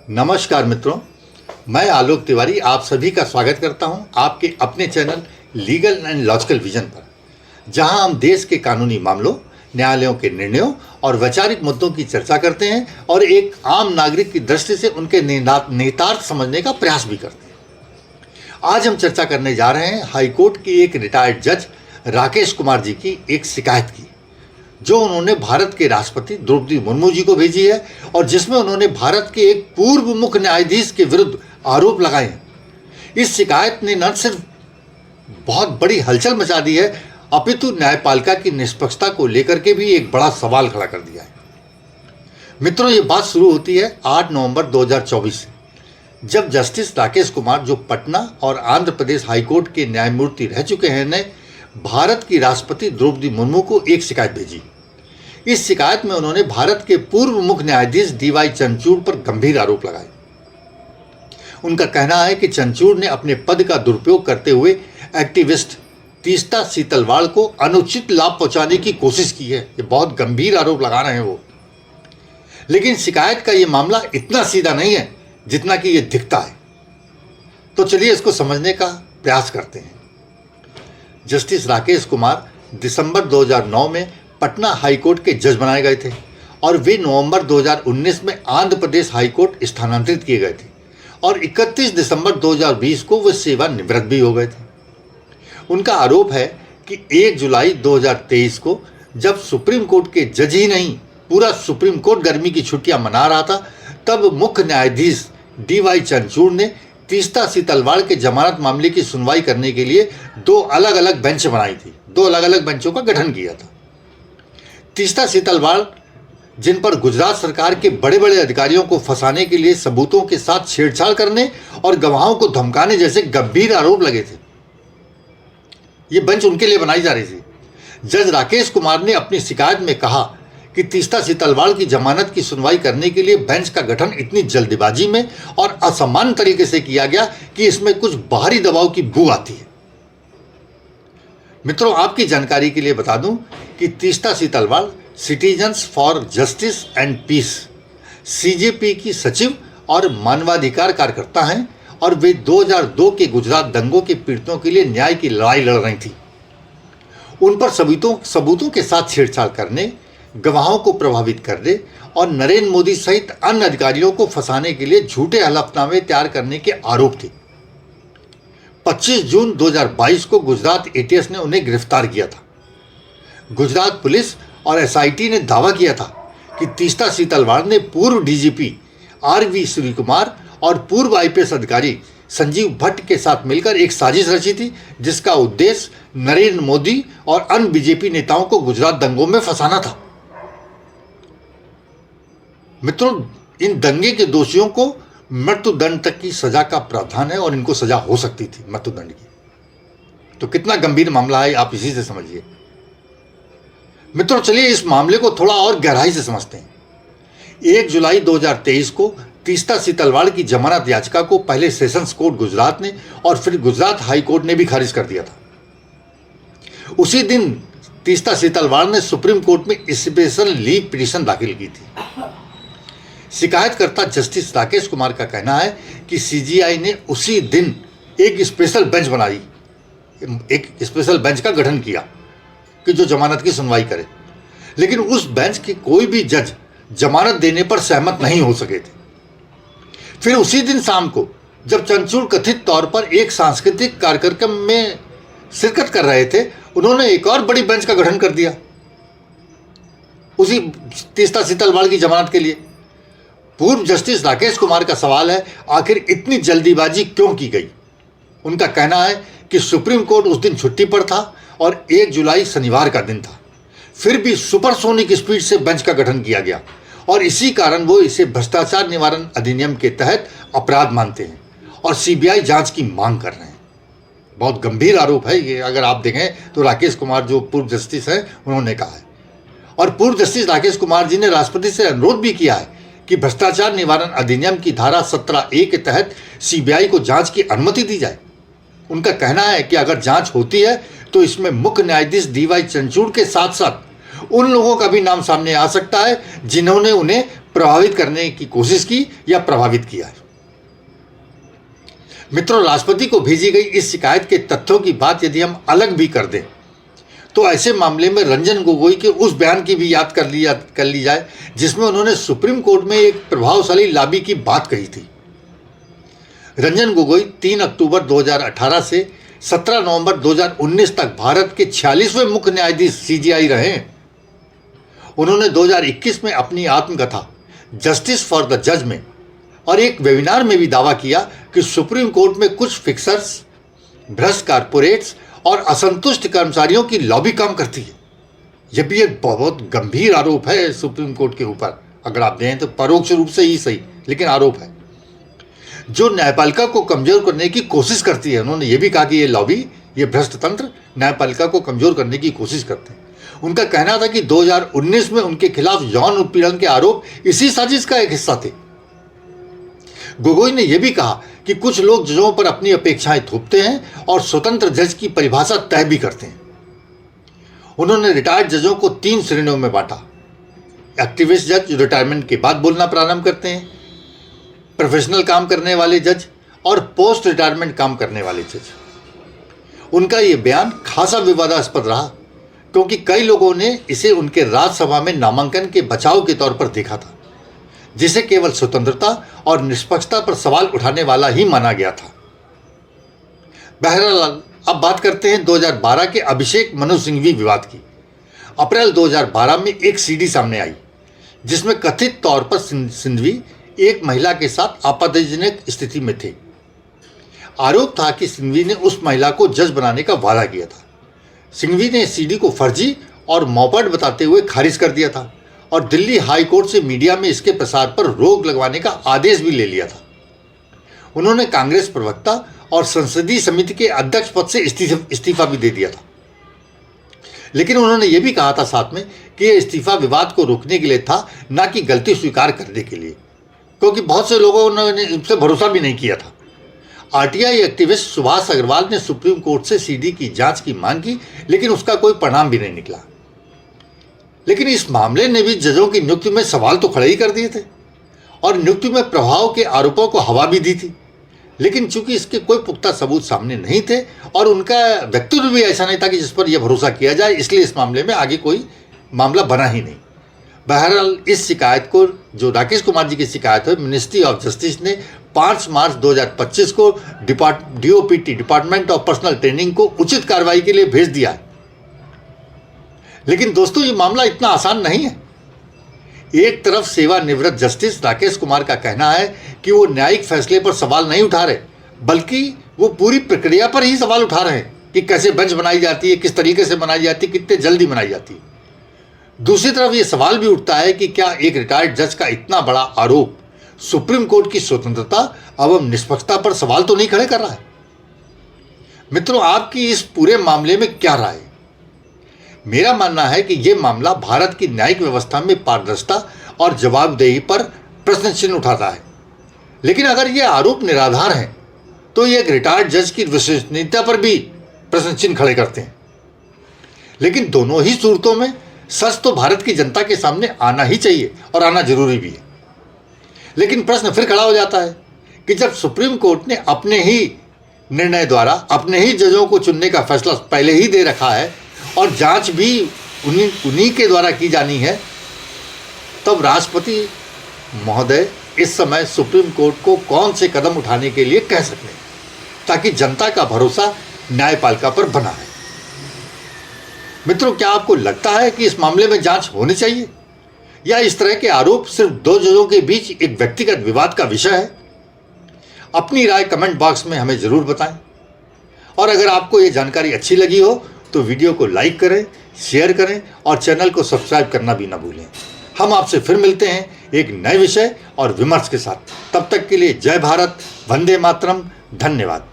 नमस्कार मित्रों, मैं आलोक तिवारी आप सभी का स्वागत करता हूं आपके अपने channel legal and logical vision पर, जहां हम देश के कानूनी मामलों, न्यायालयों के निर्णयों और वैचारिक मुद्दों की चर्चा करते हैं और एक आम नागरिक की दृष्टि से उनके नेतार्थ समझने का प्रयास भी करते हैं। आज हम चर्चा करने जा रहे हैं हाईकोर्ट के एक रिटायर्ड जज राकेश कुमार जी की एक शिकायत की, जो उन्होंने भारत के राष्ट्रपति द्रौपदी मुर्मू जी को भेजी है और जिसमें उन्होंने भारत के एक पूर्व मुख्य न्यायाधीश के विरुद्ध आरोप लगाए हैं। इस शिकायत ने न सिर्फ बहुत बड़ी हलचल मचा दी है, अपितु न्यायपालिका की निष्पक्षता को लेकर के भी एक बड़ा सवाल खड़ा कर दिया है। मित्रों, ये बात शुरू होती है 8 नवंबर 2024 से, जब जस्टिस राकेश कुमार, जो पटना और आंध्र प्रदेश हाईकोर्ट के न्यायमूर्ति रह चुके हैं, ने भारत की राष्ट्रपति द्रौपदी मुर्मू को एक शिकायत भेजी। इस शिकायत में उन्होंने भारत के पूर्व मुख्य न्यायाधीश DY चंद्रचूड़ पर गंभीर आरोप लगाए। उनका कहना है कि चंद्रचूड़ ने अपने पद का दुरुपयोग करते हुए एक्टिविस्ट तीस्ता सीतलवाड़ को अनुचित लाभ पहुंचाने की कोशिश की है। ये बहुत गंभीर आरोप लगा रहे हैं वो। लेकिन शिकायत का ये मामला इतना सीधा नहीं है जितना कि ये दिखता है। तो चलिए इसको समझने का प्रयास करते हैं। जस्टिस राकेश कुमार दिसंबर 2009 में पटना हाईकोर्ट के जज बनाए गए थे और वे नवंबर 2019 में आंध्र प्रदेश हाईकोर्ट स्थानांतरित किए गए थे और 31 दिसंबर 2020 को वे सेवानिवृत्त भी हो गए थे। उनका आरोप है कि 1 जुलाई 2023 को, जब सुप्रीम कोर्ट के जज ही नहीं पूरा सुप्रीम कोर्ट गर्मी की छुट्टियां मना रहा था, तब मुख्य न्यायाधीश DY चंद्रचूड़ ने तीस्ता सीतलवाड़ के जमानत मामले की सुनवाई करने के लिए 2 अलग अलग बेंच बनाई थी। 2 अलग अलग बेंचों का गठन किया था। तीस्ता सीतलवाड़, जिन पर गुजरात सरकार के बड़े बड़े अधिकारियों को फंसाने के लिए सबूतों के साथ छेड़छाड़ करने और गवाहों को धमकाने जैसे गंभीर आरोप लगे थे, ये बेंच उनके लिए बनाई जा रही थी। जज राकेश कुमार ने अपनी शिकायत में कहा कि तीस्ता सीतलवाड़ की जमानत की सुनवाई करने के लिए बेंच का गठन इतनी जल्दबाजी में और असामान्य तरीके से किया गया कि इसमें कुछ बाहरी दबाव की बू आती है। मित्रों, आपकी जानकारी के लिए बता दूं कि Teesta Setalvad citizens for justice and peace CJP की सचिव और मानवाधिकार कार्यकर्ता हैं और वे 2002 के गुजरात दंगों के पीड़ितों के लिए न्याय की लड़ाई लड़ रही थी। उन पर सबूतों के साथ छेड़छाड़ करने, गवाहों को प्रभावित करने और नरेंद्र मोदी सहित अन्य अधिकारियों को फंसाने के लिए झूठे हलफनामे तैयार करने के आरोप थे। 25 जून 2022 को गुजरात ATS ने उन्हें गिरफ्तार किया था। गुजरात पुलिस और SIT ने दावा किया था कि तीस्ता सीतलवाड़ ने पूर्व DGP RV सूर्यकुमार और पूर्व IPS अधिकारी संजीव भट्ट के साथ मिलकर एक साजिश रची थी, जिसका उद्देश्य नरेंद्र मोदी और अन्य BJP नेताओं को गुजरात दंगों में फंसाना था। मित्रों, इन दंगे के दोषियों को मृत्युदंड तक की सजा का प्रावधान है और इनको सजा हो सकती थी मृत्युदंड की। तो कितना गंभीर मामला है, आप इसी से समझिए। मित्रों, चलिए इस मामले को थोड़ा और गहराई से समझते हैं। 1 जुलाई 2023 को तीस्ता सीतलवाड़ की जमानत याचिका को पहले सेशंस कोर्ट गुजरात ने और फिर गुजरात हाई कोर्ट ने भी खारिज कर दिया था। उसी दिन तीस्ता सीतलवाड़ ने सुप्रीम कोर्ट में स्पेशल लीव पिटीशन दाखिल की थी। शिकायतकर्ता जस्टिस राकेश कुमार का कहना है कि CJI ने उसी दिन एक स्पेशल बेंच बनाई, एक स्पेशल बेंच का गठन किया कि जो जमानत की सुनवाई करे, लेकिन उस बेंच के कोई भी जज जमानत देने पर सहमत नहीं हो सके थे। फिर उसी दिन शाम को, जब चंद्रचूड़ कथित तौर पर एक सांस्कृतिक कार्यक्रम में शिरकत कर रहे थे, उन्होंने एक और बड़ी बेंच का गठन कर दिया उसी तीस्ता सीतलवाड़ की जमानत के लिए। पूर्व जस्टिस राकेश कुमार का सवाल है, आखिर इतनी जल्दीबाजी क्यों की गई। उनका कहना है कि सुप्रीम कोर्ट उस दिन छुट्टी पर था और 1 जुलाई शनिवार का दिन था। फिर भी सुपरसोनिक स्पीड से बेंच का गठन किया गया और इसी कारण वो इसे भ्रष्टाचार निवारण अधिनियम के तहत अपराध मानते हैं और CBI जांच की मांग कर रहे हैं। बहुत गंभीर आरोप है ये। अगर आप देखें तो राकेश कुमार, जो पूर्व जस्टिस हैं, उन्होंने कहा है। और पूर्व जस्टिस राकेश कुमार जी ने राष्ट्रपति से अनुरोध भी किया है कि भ्रष्टाचार निवारण अधिनियम की धारा 17A के तहत CBI को जांच की अनुमति दी जाए। उनका कहना है कि अगर जांच होती है तो इसमें मुख्य न्यायाधीश DY चंद्रचूड़ के साथ साथ उन लोगों का भी नाम सामने आ सकता है जिन्होंने उन्हें प्रभावित करने की कोशिश की या प्रभावित किया है। मित्रों, राष्ट्रपति को भेजी गई इस शिकायत के तथ्यों की बात यदि हम अलग भी कर दें तो ऐसे मामले में रंजन गोगोई के उस बयान की भी याद कर ली जाए जिसमें उन्होंने सुप्रीम कोर्ट में एक प्रभावशाली लॉबी की बात कही थी। रंजन गोगोई 3 अक्टूबर 2018 से 17 नवंबर 2019 तक भारत के 46वें मुख्य न्यायाधीश CJI रहे हैं। उन्होंने 2021 में अपनी आत्मकथा जस्टिस फॉर द जज में और एक वेबिनार में भी दावा किया कि सुप्रीम कोर्ट में कुछ फिक्सर्स, भ्रष्ट कारपोरेट्स और असंतुष्ट कर्मचारियों की लॉबी काम करती है। यह भी एक बहुत गंभीर आरोप है सुप्रीम कोर्ट के ऊपर। अगर आप दें तो परोक्ष रूप से ही सही, लेकिन आरोप है जो न्यायपालिका को कमजोर करने की कोशिश करती है। उन्होंने ये भी कहा कि ये लॉबी, ये भ्रष्ट तंत्र न्यायपालिका को कमजोर करने की कोशिश करते हैं। उनका कहना था कि 2019 में उनके खिलाफ यौन उत्पीड़न के आरोप इसी साजिश का एक हिस्सा थे। गोगोई ने यह भी कहा कि कुछ लोग जजों पर अपनी अपेक्षाएं थोपते हैं और स्वतंत्र जज की परिभाषा तय भी करते हैं। उन्होंने रिटायर्ड जजों को 3 श्रेणियों में बांटा। एक्टिविस्ट जज जो रिटायरमेंट के बाद बोलना प्रारंभ करते हैं, प्रोफेशनल काम करने वाले जज और पोस्ट रिटायरमेंट काम करने वाले जज। उनका यह बयान खासा विवादास्पद रहा क्योंकि कई लोगों ने इसे उनके राज्यसभा में नामांकन के बचाव के तौर पर देखा था, जिसे केवल स्वतंत्रता और निष्पक्षता पर सवाल उठाने वाला ही माना गया था। बहरहाल, अब बात करते हैं 2012 के अभिषेक मनु सिंघवी विवाद की। अप्रैल 2012 में एक CD सामने आई जिसमें कथित तौर पर सिंघवी एक महिला के साथ आपत्तिजनक स्थिति में थे। आरोप था कि सिंघवी ने उस महिला को जज बनाने का वादा किया था। सिंघवी ने CD को फर्जी और मौपड़ बताते हुए खारिज कर दिया था और दिल्ली हाई कोर्ट से मीडिया में इसके प्रसार पर रोक लगवाने का आदेश भी ले लिया था। उन्होंने कांग्रेस प्रवक्ता और संसदीय समिति के अध्यक्ष पद से इस्तीफा भी दे दिया था। लेकिन उन्होंने ये भी कहा था साथ में कि यह इस्तीफा विवाद को रोकने के लिए था, ना कि गलती स्वीकार करने के लिए, क्योंकि बहुत से लोगों ने इनसे भरोसा भी नहीं किया था। RTI एक्टिविस्ट सुभाष अग्रवाल ने सुप्रीम कोर्ट से CD की जांच की मांग की, लेकिन उसका कोई परिणाम भी नहीं निकला। लेकिन इस मामले ने भी जजों की नियुक्ति में सवाल तो खड़े ही कर दिए थे और नियुक्ति में प्रभाव के आरोपों को हवा भी दी थी। लेकिन चूंकि इसके कोई पुख्ता सबूत सामने नहीं थे और उनका व्यक्तित्व भी ऐसा नहीं था कि जिस पर यह भरोसा किया जाए, इसलिए इस मामले में आगे कोई मामला बना ही नहीं। बहरहाल, इस शिकायत को, जो राकेश कुमार जी की शिकायत है, मिनिस्ट्री ऑफ जस्टिस ने 5 मार्च 2025 को DOPT, department of personal training को उचित कार्रवाई के लिए भेज दिया है। लेकिन दोस्तों, ये मामला इतना आसान नहीं है। एक तरफ सेवानिवृत्त जस्टिस राकेश कुमार का कहना है कि वो न्यायिक फैसले पर सवाल नहीं उठा रहे, बल्कि वो पूरी प्रक्रिया पर ही सवाल उठा रहे हैं कि कैसे बेंच बनाई जाती है, किस तरीके से बनाई जाती है, कितने जल्दी बनाई जाती है। दूसरी तरफ ये सवाल भी उठता है कि क्या एक रिटायर्ड जज का इतना बड़ा आरोप सुप्रीम कोर्ट की स्वतंत्रता एवं निष्पक्षता पर सवाल तो नहीं खड़े कर रहा है। मित्रों, आपकी इस पूरे मामले में क्या राय है? मेरा मानना है कि यह मामला भारत की न्यायिक व्यवस्था में पारदर्शिता और जवाबदेही पर प्रश्न चिन्ह उठाता है। लेकिन अगर यह आरोप निराधार है तो ये एक रिटायर्ड जज की विश्वसनीयता पर भी प्रश्न चिन्ह खड़े करते हैं। लेकिन दोनों ही सूरतों में सच तो भारत की जनता के सामने आना ही चाहिए और आना जरूरी भी है। लेकिन प्रश्न फिर खड़ा हो जाता है कि जब सुप्रीम कोर्ट ने अपने ही निर्णय द्वारा अपने ही जजों को चुनने का फैसला पहले ही दे रखा है और जांच भी उन्हीं के द्वारा की जानी है, तब राष्ट्रपति महोदय इस समय सुप्रीम कोर्ट को कौन से कदम उठाने के लिए कह सकते हैं ताकि जनता का भरोसा न्यायपालिका पर बना है। मित्रों, क्या आपको लगता है कि इस मामले में जांच होनी चाहिए या इस तरह के आरोप सिर्फ दो जजों के बीच एक व्यक्तिगत विवाद का विषय है? अपनी राय कमेंट बॉक्स में हमें ज़रूर बताएं। और अगर आपको ये जानकारी अच्छी लगी हो तो वीडियो को लाइक करें, शेयर करें और चैनल को सब्सक्राइब करना भी ना भूलें। हम आपसे फिर मिलते हैं एक नए विषय और विमर्श के साथ। तब तक के लिए जय भारत, वंदे मातरम, धन्यवाद।